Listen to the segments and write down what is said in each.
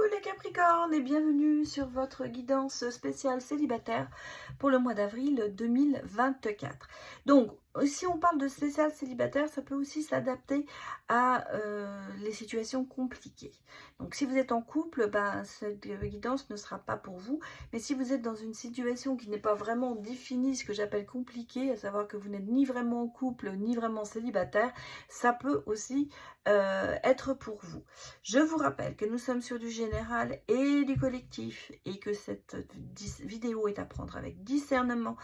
les Capricornes et bienvenue sur votre guidance spéciale célibataire pour le mois d'avril 2024. Donc, si on parle de spécial célibataire, ça peut aussi s'adapter à les situations compliquées. Donc, si vous êtes en couple, ben, cette guidance ne sera pas pour vous. Mais si vous êtes dans une situation qui n'est pas vraiment définie, ce que j'appelle compliquée, à savoir que vous n'êtes ni vraiment en couple, ni vraiment célibataire, ça peut aussi être pour vous. Je vous rappelle que nous sommes sur du général et du collectif et que cette vidéo est à prendre avec discernement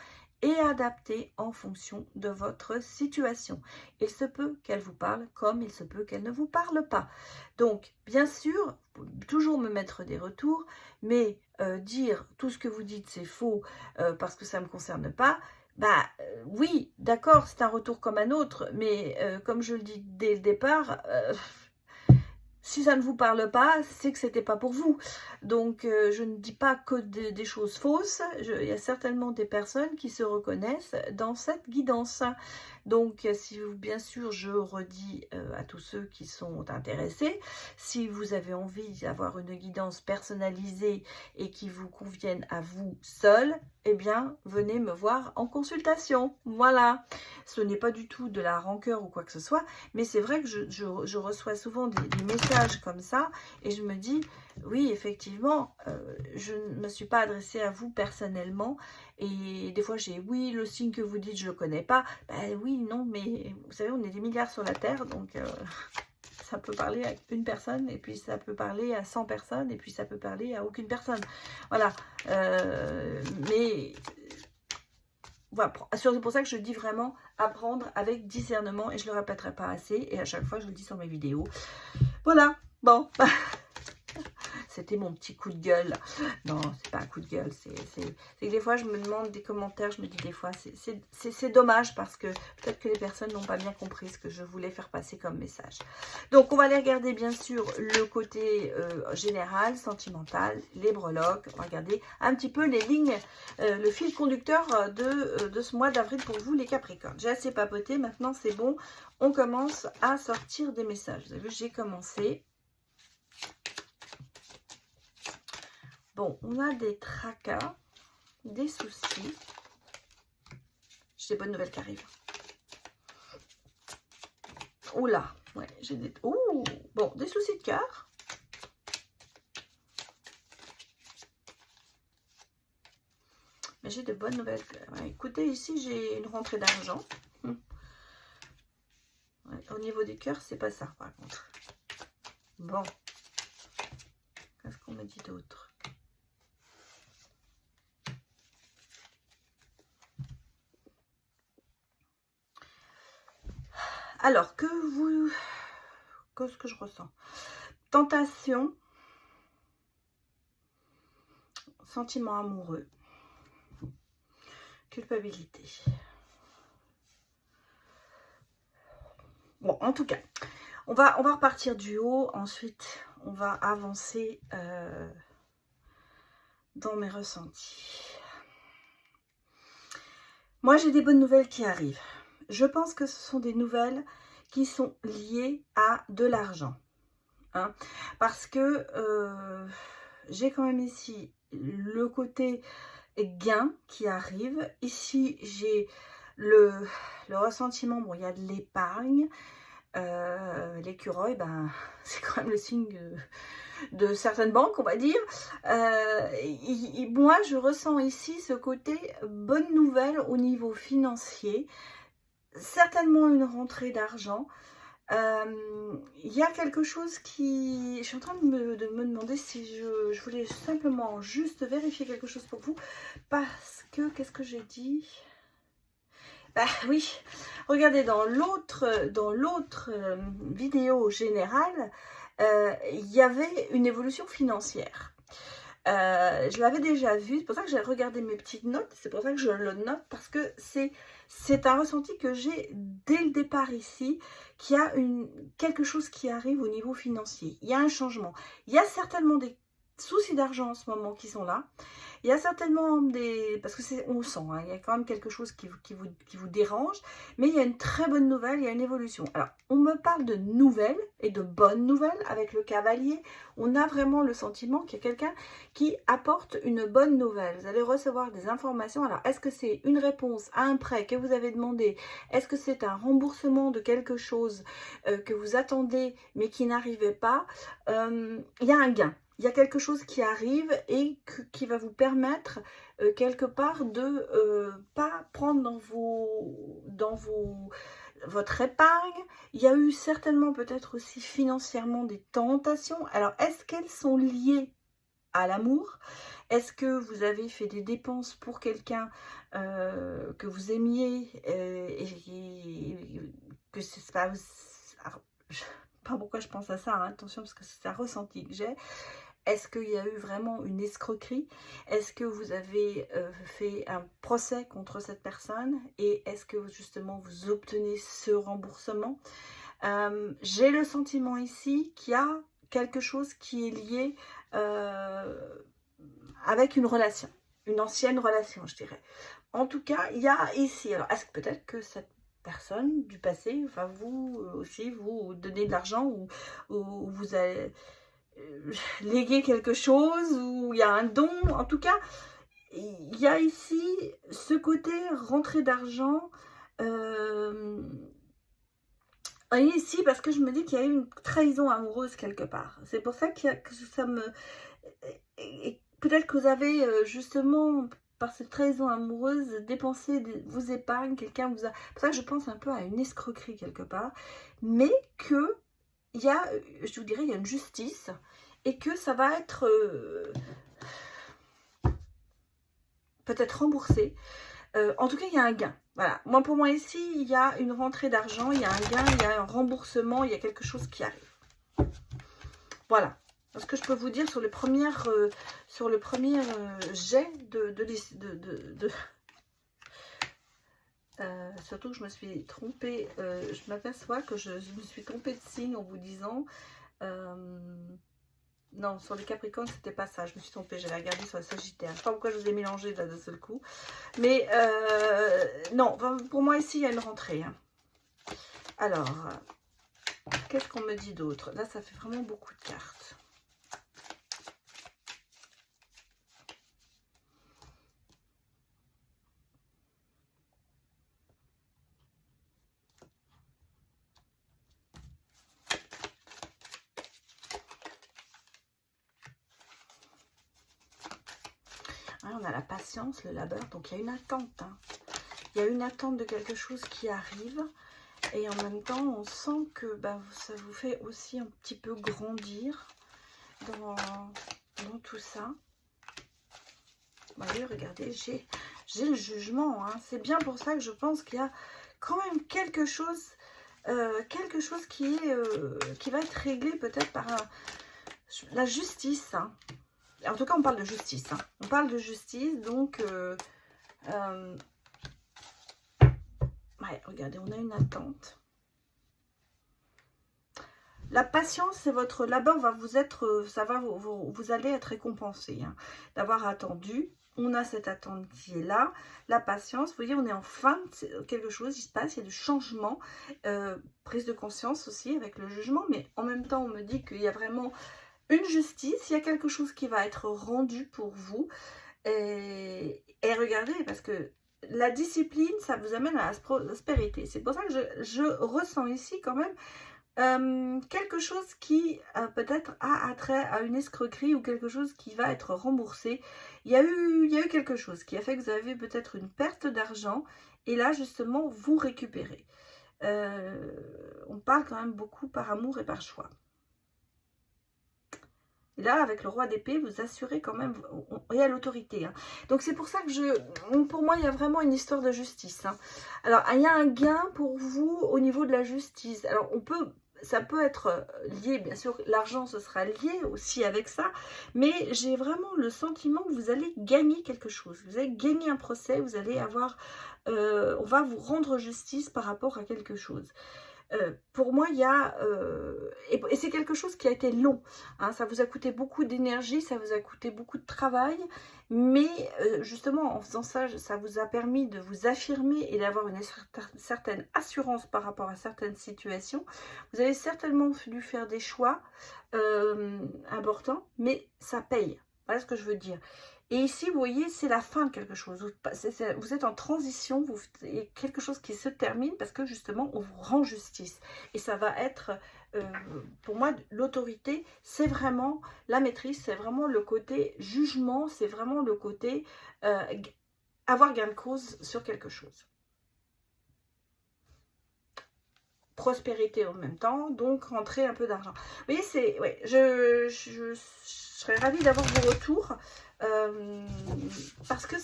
et adaptée en fonction de votre situation. Il se peut qu'elle vous parle comme il se peut qu'elle ne vous parle pas. Donc, bien sûr, vous pouvez toujours me mettre des retours, mais dire tout ce que vous dites c'est faux parce que ça ne me concerne pas, bah oui, d'accord, c'est un retour comme un autre, mais comme je le dis dès le départ, si ça ne vous parle pas, c'est que c'était pas pour vous. Donc, je ne dis pas que des choses fausses. Il y a certainement des personnes qui se reconnaissent dans cette guidance. Donc, si vous, bien sûr, je redis à tous ceux qui sont intéressés, si vous avez envie d'avoir une guidance personnalisée et qui vous convienne à vous seul, eh bien, venez me voir en consultation. Voilà. Ce n'est pas du tout de la rancœur ou quoi que ce soit, mais c'est vrai que je reçois souvent des messages comme ça et je me dis, oui, effectivement, je ne me suis pas adressée à vous personnellement et des fois j'ai, oui, le signe que vous dites, je ne le connais pas. Ben oui, non, mais vous savez, on est des milliards sur la Terre, donc ça peut parler à une personne et puis ça peut parler à 100 personnes et puis ça peut parler à aucune personne. Voilà, mais... Voilà, c'est pour ça que je dis vraiment apprendre avec discernement et je ne le répéterai pas assez et à chaque fois je le dis sur mes vidéos. Voilà, bon, c'était mon petit coup de gueule. Non, c'est pas un coup de gueule, c'est que des fois je me demande des commentaires, je me dis des fois c'est dommage parce que peut-être que les personnes n'ont pas bien compris ce que je voulais faire passer comme message. Donc on va aller regarder bien sûr le côté général, sentimental, les breloques, on va regarder un petit peu les lignes, le fil conducteur de ce mois d'avril pour vous les Capricornes. J'ai assez papoté, maintenant c'est bon, on commence à sortir des messages. Vous avez vu, j'ai commencé. Bon, on a des tracas, des soucis. J'ai des bonnes nouvelles qui arrivent. Oula, ouais, j'ai des... Ouh, bon, des soucis de cœur. Mais j'ai de bonnes nouvelles. Ouais, écoutez, ici, j'ai une rentrée d'argent. Ouais, au niveau du cœur, c'est pas ça, par contre. Bon. Qu'est-ce qu'on me dit d'autre? Alors, qu'est-ce que je ressens? Tentation, sentiment amoureux, culpabilité. Bon, en tout cas, on va repartir du haut. Ensuite, on va avancer dans mes ressentis. Moi, j'ai des bonnes nouvelles qui arrivent. Je pense que ce sont des nouvelles qui sont liées à de l'argent. Hein, parce que j'ai quand même ici le côté gain qui arrive. Ici, j'ai le ressentiment, bon, il y a de l'épargne. L'écureuil, ben, c'est quand même le signe de certaines banques, on va dire. Moi, je ressens ici ce côté bonne nouvelle au niveau financier. Certainement une rentrée d'argent. Il y a quelque chose qui... Je suis en train de me demander si je voulais simplement juste vérifier quelque chose pour vous. Parce que, qu'est-ce que j'ai dit? Bah oui, regardez, dans l'autre vidéo générale, il y avait une évolution financière. Je l'avais déjà vu, c'est pour ça que j'ai regardé mes petites notes, c'est pour ça que je le note, parce que c'est un ressenti que j'ai dès le départ ici, qu'il y a quelque chose qui arrive au niveau financier. Il y a un changement. Il y a certainement soucis d'argent en ce moment qui sont là. Il y a certainement des... Parce que on le sent, hein, il y a quand même quelque chose qui vous dérange. Mais il y a une très bonne nouvelle, il y a une évolution. Alors, on me parle de nouvelles et de bonnes nouvelles avec le cavalier. On a vraiment le sentiment qu'il y a quelqu'un qui apporte une bonne nouvelle. Vous allez recevoir des informations. Alors, est-ce que c'est une réponse à un prêt que vous avez demandé? Est-ce que c'est un remboursement de quelque chose que vous attendez mais qui n'arrivait pas? Il y a un gain. Il y a quelque chose qui arrive et qui va vous permettre quelque part de pas prendre votre épargne. Il y a eu certainement peut-être aussi financièrement des tentations. Alors, est-ce qu'elles sont liées à l'amour? Est-ce que vous avez fait des dépenses pour quelqu'un que vous aimiez et que c'est pas... Je sais pas pourquoi je pense à ça, hein, attention, parce que c'est un ressenti que j'ai. Est-ce qu'il y a eu vraiment une escroquerie? Est-ce que vous avez fait un procès contre cette personne? Et est-ce que justement vous obtenez ce remboursement? J'ai le sentiment ici qu'il y a quelque chose qui est lié avec une relation, une ancienne relation, je dirais. En tout cas, il y a ici, alors est-ce que peut-être que cette personne du passé, enfin vous aussi, vous donnez de l'argent ou vous avez léguer quelque chose, ou il y a un don. En tout cas, il y a ici ce côté rentrée d'argent. Ici, parce que je me dis qu'il y a une trahison amoureuse quelque part. C'est pour ça que ça me... Peut-être que vous avez justement, par cette trahison amoureuse, dépensé vos épargnes. Quelqu'un vous a... C'est pour ça que je pense un peu à une escroquerie quelque part. Mais que il y a, je vous dirais, il y a une justice et que ça va être peut-être remboursé. En tout cas, il y a un gain. Voilà. Moi, pour moi, ici, il y a une rentrée d'argent, il y a un gain, il y a un remboursement, il y a quelque chose qui arrive. Voilà. Ce que je peux vous dire sur le premier jet surtout que je me suis trompée, je m'aperçois que je me suis trompée de signe en vous disant non, sur les Capricornes c'était pas ça, je me suis trompée, j'avais regardé sur les Sagittaires, je sais pas pourquoi je vous ai mélangé là d'un seul coup, mais non, pour moi ici il y a une rentrée, hein. Alors qu'est-ce qu'on me dit d'autre? Là ça fait vraiment beaucoup de cartes. On a la patience, le labeur, donc il y a une attente. Hein. Il y a une attente de quelque chose qui arrive. Et en même temps, on sent que ça vous fait aussi un petit peu grandir dans tout ça. Voyez, regardez, j'ai le jugement. Hein. C'est bien pour ça que je pense qu'il y a quand même quelque chose qui va être réglé peut-être par la justice. Hein. En tout cas, on parle de justice. Hein. On parle de justice, donc... ouais, regardez, on a une attente. La patience, c'est votre labeur, va vous être... Ça va, vous allez être récompensé. Hein, d'avoir attendu. On a cette attente qui est là. La patience, vous voyez, on est en fin de quelque chose. Il se passe, il y a du changement. Prise de conscience aussi avec le jugement. Mais en même temps, on me dit qu'il y a vraiment... une justice, il y a quelque chose qui va être rendu pour vous. Et regardez, parce que la discipline, ça vous amène à la prospérité. C'est pour ça que je ressens ici quand même quelque chose qui peut-être a attrait à une escroquerie ou quelque chose qui va être remboursé. Il y a eu quelque chose qui a fait que vous avez peut-être une perte d'argent et là justement vous récupérez. On parle quand même beaucoup par amour et par choix. Et là, avec le roi d'épée, vous assurez quand même, il y a l'autorité. Hein. Donc, c'est pour ça que pour moi, il y a vraiment une histoire de justice. Hein. Alors, il y a un gain pour vous au niveau de la justice. Alors, ça peut être lié, bien sûr, l'argent, ce sera lié aussi avec ça. Mais j'ai vraiment le sentiment que vous allez gagner quelque chose. Vous allez gagner un procès, vous allez avoir, on va vous rendre justice par rapport à quelque chose. pour moi, il y a... et c'est quelque chose qui a été long. Hein, ça vous a coûté beaucoup d'énergie, ça vous a coûté beaucoup de travail. Mais justement, en faisant ça, ça vous a permis de vous affirmer et d'avoir une certaine assurance par rapport à certaines situations. Vous avez certainement dû faire des choix importants, mais ça paye. Voilà ce que je veux dire. Et ici, vous voyez, c'est la fin de quelque chose. Vous êtes en transition, il y a quelque chose qui se termine parce que justement, on vous rend justice. Et ça va être, pour moi, l'autorité, c'est vraiment la maîtrise, c'est vraiment le côté jugement, c'est vraiment le côté avoir gain de cause sur quelque chose. Prospérité en même temps, donc rentrer un peu d'argent. Vous voyez, c'est, ouais, je serais ravie d'avoir vos retours parce que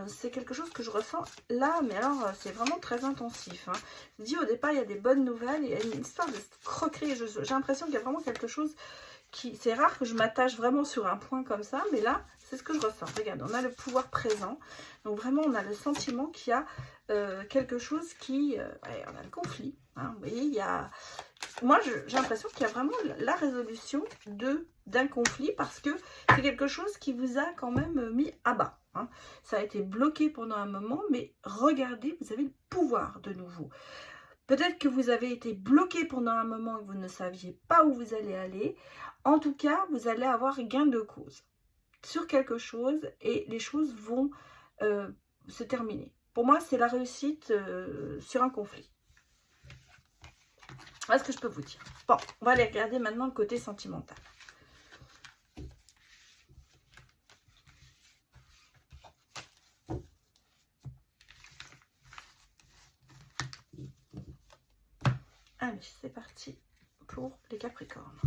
c'est quelque chose que je ressens là, mais alors c'est vraiment très intensif. Hein. Je dis au départ, il y a des bonnes nouvelles, il y a une histoire de croquerie. J'ai l'impression qu'il y a vraiment quelque chose qui, c'est rare que je m'attache vraiment sur un point comme ça, mais là, c'est ce que je ressens. Regarde, on a le pouvoir présent, donc vraiment, on a le sentiment qu'il y a quelque chose qui, ouais, on a le conflit. Hein, vous voyez, il y a... Moi, j'ai l'impression qu'il y a vraiment la résolution d'un conflit parce que c'est quelque chose qui vous a quand même mis à bas. Hein. Ça a été bloqué pendant un moment, mais regardez, vous avez le pouvoir de nouveau. Peut-être que vous avez été bloqué pendant un moment et que vous ne saviez pas où vous allez aller. En tout cas, vous allez avoir gain de cause sur quelque chose et les choses vont se terminer. Pour moi, c'est la réussite sur un conflit. Voilà ce que je peux vous dire. Bon, on va aller regarder maintenant le côté sentimental. Allez, c'est parti pour les Capricornes.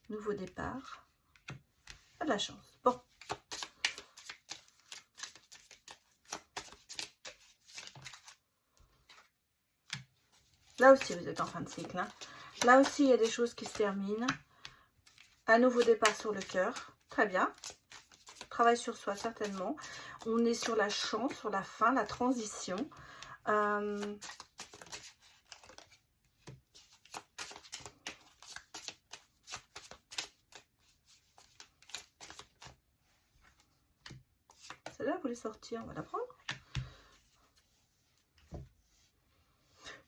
Nouveau départ. Pas de la chance. Bon. Là aussi, vous êtes en fin de cycle. Hein. Là aussi, il y a des choses qui se terminent. Un nouveau départ sur le cœur. Très bien. Travail sur soi, certainement. On est sur la chance, sur la fin, la transition. Celle-là, vous voulez sortir, on va la prendre.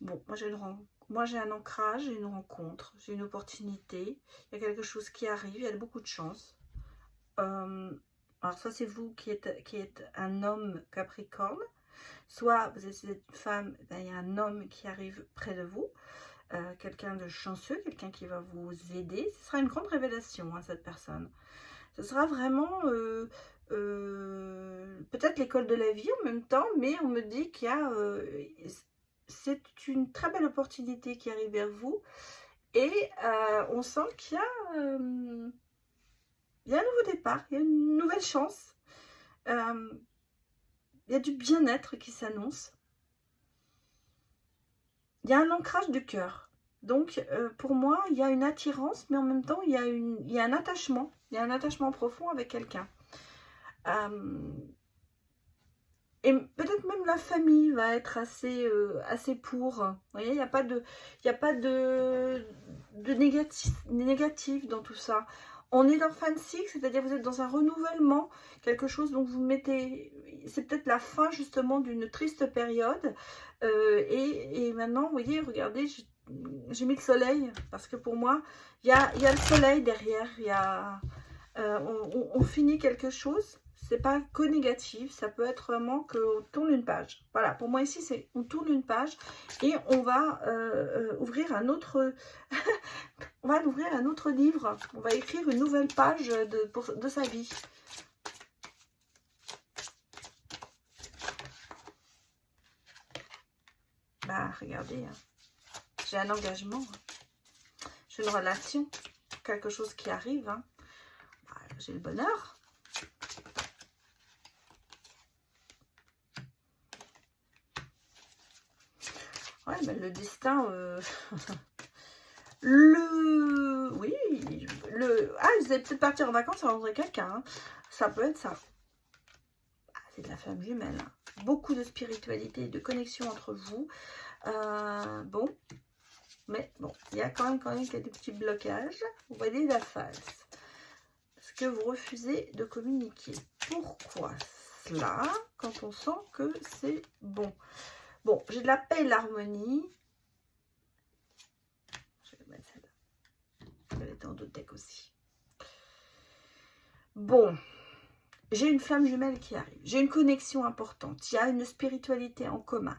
Bon, moi j'ai un ancrage, j'ai une rencontre, j'ai une opportunité. Il y a quelque chose qui arrive, il y a beaucoup de chance. Alors soit c'est vous qui êtes un homme Capricorne, soit vous êtes une femme, ben, il y a un homme qui arrive près de vous. Quelqu'un de chanceux, quelqu'un qui va vous aider. Ce sera une grande révélation, hein, cette personne. Ce sera vraiment peut-être l'école de la vie en même temps, mais on me dit qu'il y a... c'est une très belle opportunité qui arrive vers vous. Et on sent qu'il y a un nouveau départ, il y a une nouvelle chance. Il y a du bien-être qui s'annonce. Il y a un ancrage du cœur. Donc, pour moi, il y a une attirance, mais en même temps, il y a un attachement. Il y a un attachement profond avec quelqu'un. Et peut-être même la famille va être assez pour. Vous voyez, il n'y a pas de négatif dans tout ça. On est dans fin de cycle, c'est-à-dire vous êtes dans un renouvellement, quelque chose dont vous mettez... C'est peut-être la fin justement d'une triste période. Et maintenant, vous voyez, regardez, j'ai mis le soleil, parce que pour moi, il y a le soleil derrière. Il y a, on finit quelque chose. C'est pas que négatif, ça peut être vraiment qu'on tourne une page. Voilà, pour moi ici, c'est on tourne une page et on va ouvrir un autre... on va ouvrir un autre livre. On va écrire une nouvelle page de sa vie. Bah, regardez, hein. J'ai un engagement. J'ai une relation. Quelque chose qui arrive. Hein. Bah, j'ai le bonheur. Ouais, ben le destin, oui, Ah, vous allez peut-être partir en vacances et rencontrer quelqu'un. Hein. Ça peut être ça. Ah, c'est de la flamme jumelle. Hein. Beaucoup de spiritualité et de connexion entre vous. Bon. Mais bon, il y a quand même des petits blocages. Vous voyez la face. Est-ce que vous refusez de communiquer? Pourquoi cela quand on sent que c'est bon? Bon, j'ai de la paix et de l'harmonie. Je vais mettre celle-là. Elle était en deux decks aussi. Bon. J'ai une flamme jumelle qui arrive. J'ai une connexion importante. Il y a une spiritualité en commun.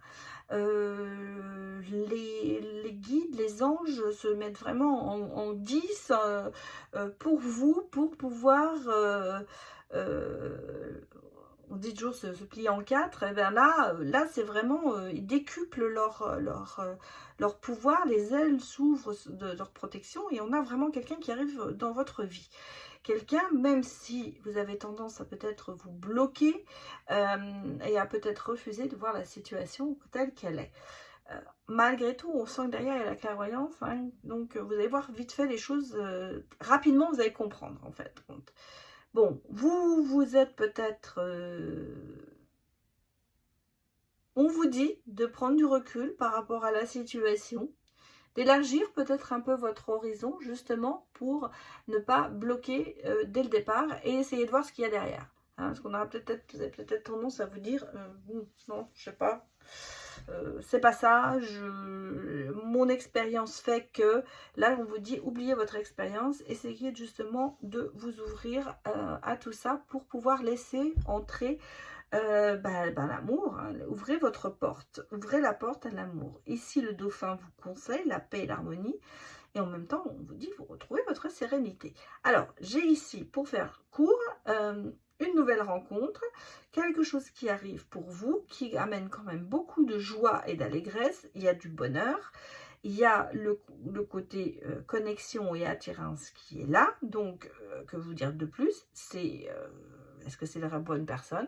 Les guides, les anges se mettent vraiment en 10 pour vous, pour pouvoir... on dit toujours se plier en 4. Et bien là c'est vraiment... ils décuplent leur pouvoir. Les ailes s'ouvrent de leur protection. Et on a vraiment quelqu'un qui arrive dans votre vie. Quelqu'un, même si vous avez tendance à peut-être vous bloquer et à peut-être refuser de voir la situation telle qu'elle est. Malgré tout, on sent que derrière il y a la clairvoyance, hein, donc vous allez voir vite fait les choses, rapidement vous allez comprendre en fait. Bon, vous êtes peut-être... on vous dit de prendre du recul par rapport à la situation, d'élargir peut-être un peu votre horizon justement pour ne pas bloquer dès le départ et essayer de voir ce qu'il y a derrière. Hein, parce qu'on aura peut-être, vous avez peut-être tendance à vous dire non, je sais pas, c'est pas ça, mon expérience fait que, là on vous dit oubliez votre expérience, essayez justement de vous ouvrir à tout ça pour pouvoir laisser entrer l'amour, hein. Ouvrez votre porte, ouvrez la porte à l'amour. Ici, le dauphin vous conseille la paix et l'harmonie, et en même temps, on vous dit, vous retrouvez votre sérénité. Alors, j'ai ici, pour faire court, une nouvelle rencontre, quelque chose qui arrive pour vous, qui amène quand même beaucoup de joie et d'allégresse, il y a du bonheur, il y a le côté connexion et attirance qui est là, donc, que vous dire de plus, c'est, est-ce que c'est la bonne personne?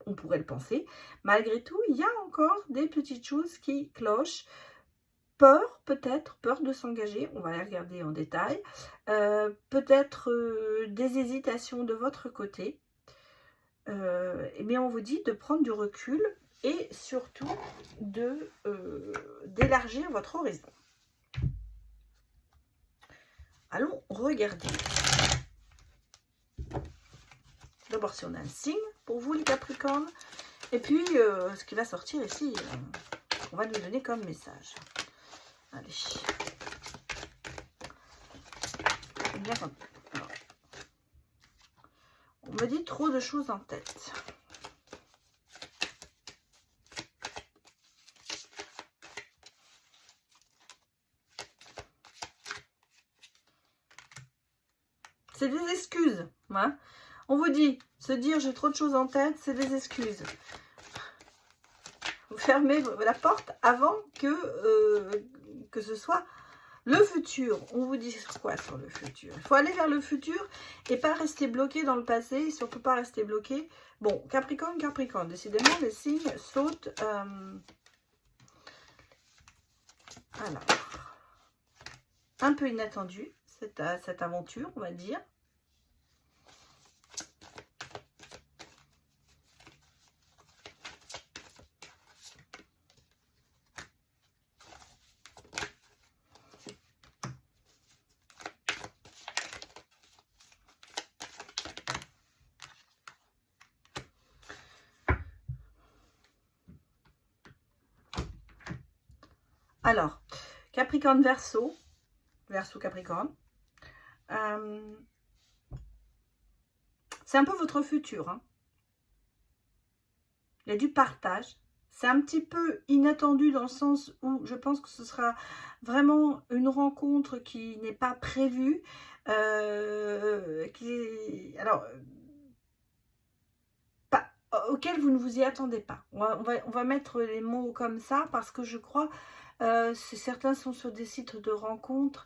On pourrait le penser. Malgré tout, il y a encore des petites choses qui clochent. Peur, peut-être, peur de s'engager, on va les regarder en détail. Peut-être des hésitations de votre côté. Mais on vous dit de prendre du recul et surtout d'élargir votre horizon. Allons regarder. D'abord, si on a un signe pour vous, les Capricornes. Et puis, ce qui va sortir ici, on va nous donner comme message. Allez. Bien, alors, on me dit trop de choses en tête. C'est des excuses. Hein. On vous dit, se dire j'ai trop de choses en tête, c'est des excuses. Vous fermez la porte avant que ce soit le futur. On vous dit quoi sur le futur? Il faut aller vers le futur et pas rester bloqué dans le passé, et surtout pas rester bloqué. Bon, Capricorne, décidément les signes sautent. Alors, un peu inattendu cette aventure, on va dire. Alors, Capricorne, Verseau, Capricorne. C'est un peu votre futur. Hein. Il y a du partage. C'est un petit peu inattendu dans le sens où je pense que ce sera vraiment une rencontre qui n'est pas prévue. Auquel vous ne vous y attendez pas. On va mettre les mots comme ça parce que je crois... certains sont sur des sites de rencontres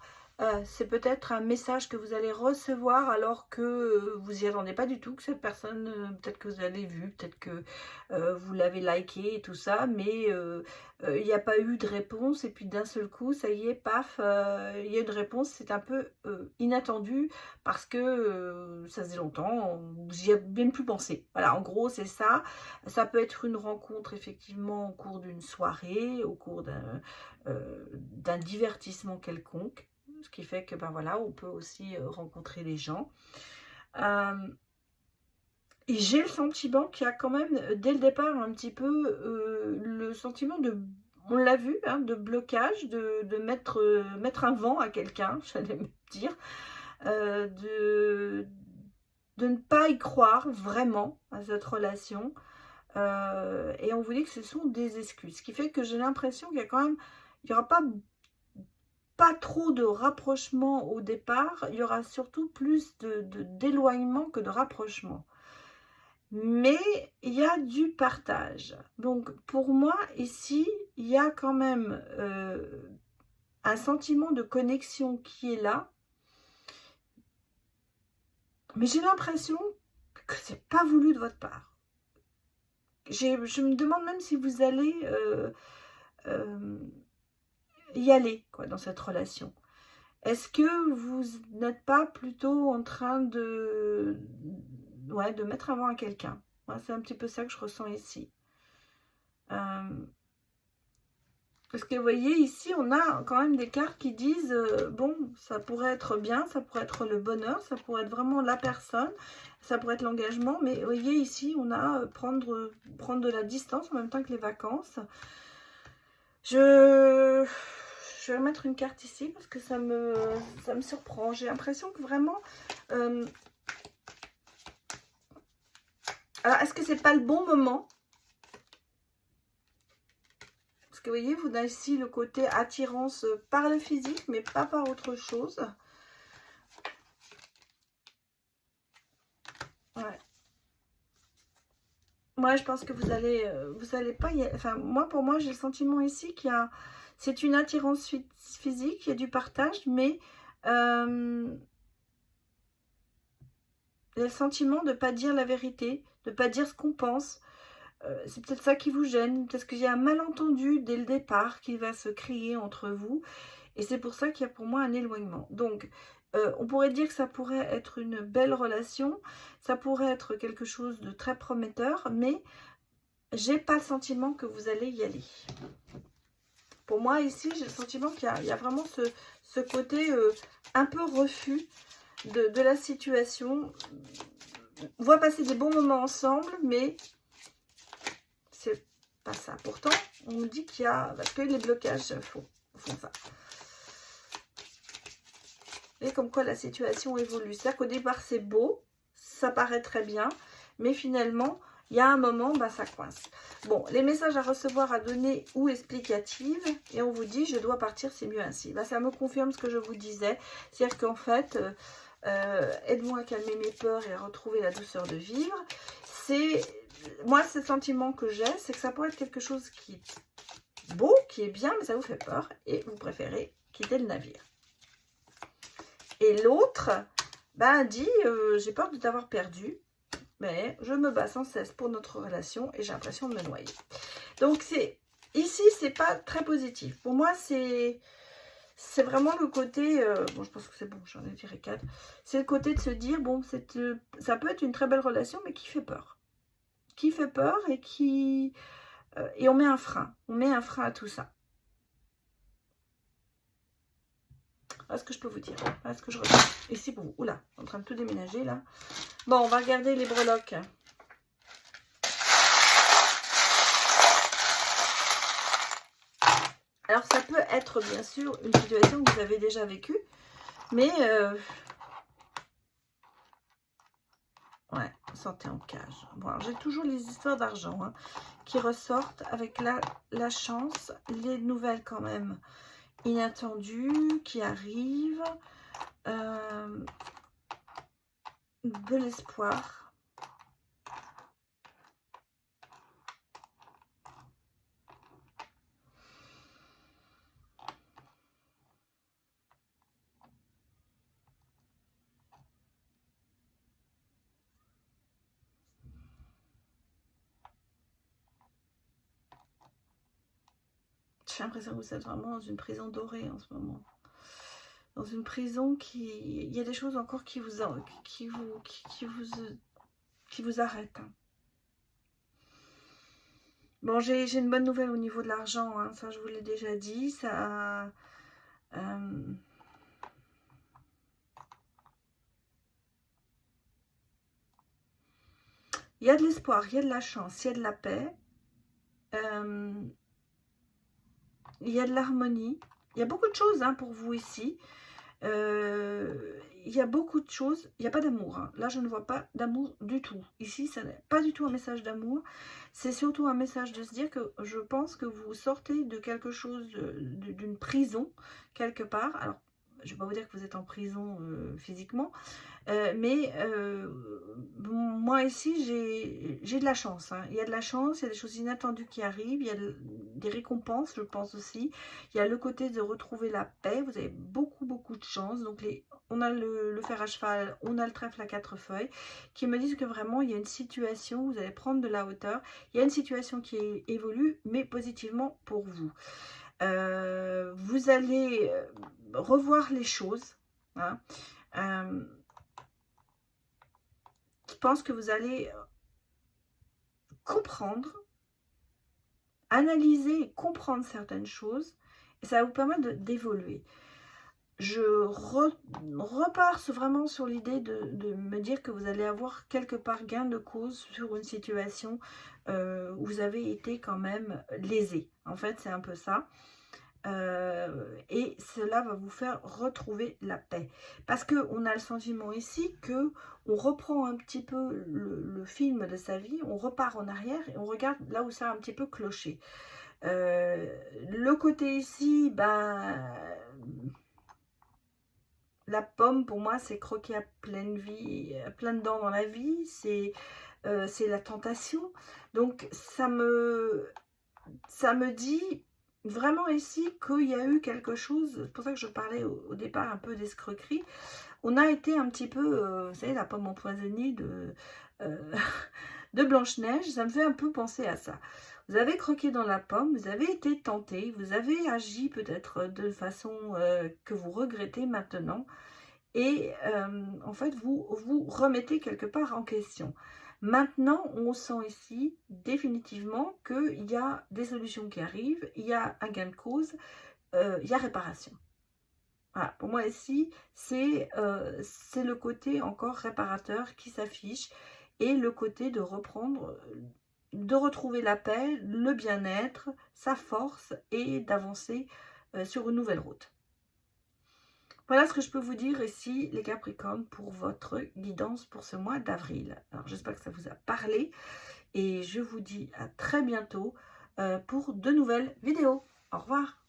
c'est peut-être un message que vous allez recevoir alors que vous n'y attendez pas du tout, que cette personne, peut-être que vous l'avez vu, peut-être que vous l'avez liké et tout ça, mais il n'y a pas eu de réponse et puis d'un seul coup, ça y est, paf, il y a une réponse, c'est un peu inattendu parce que ça faisait longtemps, vous n'y avez même plus pensé. Voilà, en gros, c'est ça. Ça peut être une rencontre effectivement au cours d'une soirée, au cours d'un divertissement quelconque. Ce qui fait que, ben voilà, on peut aussi rencontrer des gens. Et j'ai le sentiment qu'il y a quand même, dès le départ, un petit peu le sentiment de, on l'a vu, hein, de blocage, de mettre un vent à quelqu'un, j'allais me dire, de ne pas y croire vraiment à cette relation. Et on vous dit que ce sont des excuses. Ce qui fait que j'ai l'impression qu'il y a quand même, il n'y aura pas trop de rapprochement au départ, il y aura surtout plus d'éloignement que de rapprochement. Mais il y a du partage. Donc pour moi, ici, il y a quand même un sentiment de connexion qui est là. Mais j'ai l'impression que c'est pas voulu de votre part. Je me demande même si vous allez y aller quoi, dans cette relation. Est-ce que vous n'êtes pas plutôt en train ouais, de mettre avant à quelqu'un? Ouais, c'est un petit peu ça que je ressens ici. Parce que vous voyez, ici, on a quand même des cartes qui disent, bon, ça pourrait être bien, ça pourrait être le bonheur, ça pourrait être vraiment la personne, ça pourrait être l'engagement. Mais vous voyez, ici, on a prendre de la distance en même temps que les vacances. Je vais mettre une carte ici parce que ça me surprend. J'ai l'impression que vraiment... Alors, est-ce que c'est pas le bon moment? Parce que vous voyez, vous avez ici le côté attirance par le physique, mais pas par autre chose. Ouais. Moi, je pense que vous allez pas y... Enfin, moi, pour moi, j'ai le sentiment ici qu'il y a... C'est une attirance physique, il y a du partage, mais... il y a le sentiment de ne pas dire la vérité, de ne pas dire ce qu'on pense. C'est peut-être ça qui vous gêne, parce qu'il y a un malentendu dès le départ qui va se créer entre vous. Et c'est pour ça qu'il y a pour moi un éloignement. Donc, on pourrait dire que ça pourrait être une belle relation, ça pourrait être quelque chose de très prometteur, mais j'ai pas le sentiment que vous allez y aller. Pour moi, ici, j'ai le sentiment qu'il y a vraiment ce côté un peu refus de la situation. On va passer des bons moments ensemble, mais c'est pas ça. Pourtant, on me dit qu'il y a... Parce que les blocages font ça. Et comme quoi la situation évolue. C'est-à-dire qu'au départ, c'est beau, ça paraît très bien, mais finalement, il y a un moment, bah, ça coince. Bon, les messages à recevoir, à donner ou explicatives, et on vous dit, je dois partir, c'est mieux ainsi. Bah, ça me confirme ce que je vous disais. C'est-à-dire qu'en fait, aide-moi à calmer mes peurs et à retrouver la douceur de vivre. C'est... Moi, ce sentiment que j'ai, c'est que ça pourrait être quelque chose qui est beau, qui est bien, mais ça vous fait peur, et vous préférez quitter le navire. Et l'autre, ben, dit, j'ai peur de t'avoir perdu, mais je me bats sans cesse pour notre relation et j'ai l'impression de me noyer. Donc, ici, c'est pas très positif. Pour moi, c'est vraiment le côté, bon, je pense que c'est bon, j'en ai tiré 4. C'est le côté de se dire, bon, ça peut être une très belle relation, mais qui fait peur. Qui fait peur et qui... et on met un frein. On met un frein à tout ça. Voilà ce que je peux vous dire. Voilà ce que je ressens. Ici, pour vous. Oula, en train de tout déménager, là. Bon, on va regarder les breloques. Alors, ça peut être, bien sûr, une situation que vous avez déjà vécue. Mais, ouais, santé en cage. Bon, j'ai toujours les histoires d'argent hein, qui ressortent avec la chance. Les nouvelles, quand même, inattendues qui arrivent. De l'espoir. l'impression que vous êtes vraiment dans une prison dorée en ce moment. Dans une prison qui... Il y a des choses encore qui vous arrêtent. Hein. Bon, j'ai une bonne nouvelle au niveau de l'argent, hein, ça je vous l'ai déjà dit. Ça... il y a de l'espoir, il y a de la chance, il y a de la paix. Il y a de l'harmonie. Il y a beaucoup de choses hein, pour vous ici. Il y a beaucoup de choses. Il n'y a pas d'amour. Hein. Là, je ne vois pas d'amour du tout. Ici, ça n'est pas du tout un message d'amour. C'est surtout un message de se dire que je pense que vous sortez de quelque chose, d'une prison, quelque part. Alors, je ne vais pas vous dire que vous êtes en prison physiquement, mais moi ici j'ai de la chance, hein. Il y a de la chance, il y a des choses inattendues qui arrivent, il y a des récompenses je pense aussi, il y a le côté de retrouver la paix, vous avez beaucoup de chance. Donc on a le fer à cheval, on a le trèfle à 4 feuilles qui me disent que vraiment il y a une situation, vous allez prendre de la hauteur, il y a une situation qui évolue mais positivement pour vous. Vous allez revoir les choses, hein. Je pense que vous allez comprendre, analyser et comprendre certaines choses et ça va vous permettre d'évoluer. Je repars vraiment sur l'idée de me dire que vous allez avoir quelque part gain de cause sur une situation où vous avez été quand même lésé. En fait, c'est un peu ça. Et cela va vous faire retrouver la paix. Parce qu'on a le sentiment ici que on reprend un petit peu le film de sa vie, on repart en arrière et on regarde là où ça a un petit peu cloché. Le côté ici, la pomme pour moi c'est croquer à pleine vie, à plein dents dans la vie, c'est la tentation. Donc ça me dit vraiment ici qu'il y a eu quelque chose, c'est pour ça que je parlais au départ un peu d'escroquerie. On a été un petit peu, vous savez, la pomme empoisonnée de Blanche-Neige, ça me fait un peu penser à ça. Vous avez croqué dans la pomme, vous avez été tenté, vous avez agi peut-être de façon que vous regrettez maintenant. Et en fait, vous remettez quelque part en question. Maintenant, on sent ici définitivement qu'il y a des solutions qui arrivent, il y a un gain de cause, il y a réparation. Voilà, pour moi ici, c'est le côté encore réparateur qui s'affiche et le côté de reprendre, de retrouver la paix, le bien-être, sa force et d'avancer sur une nouvelle route. Voilà ce que je peux vous dire ici, les Capricornes, pour votre guidance pour ce mois d'avril. Alors, j'espère que ça vous a parlé et je vous dis à très bientôt pour de nouvelles vidéos. Au revoir.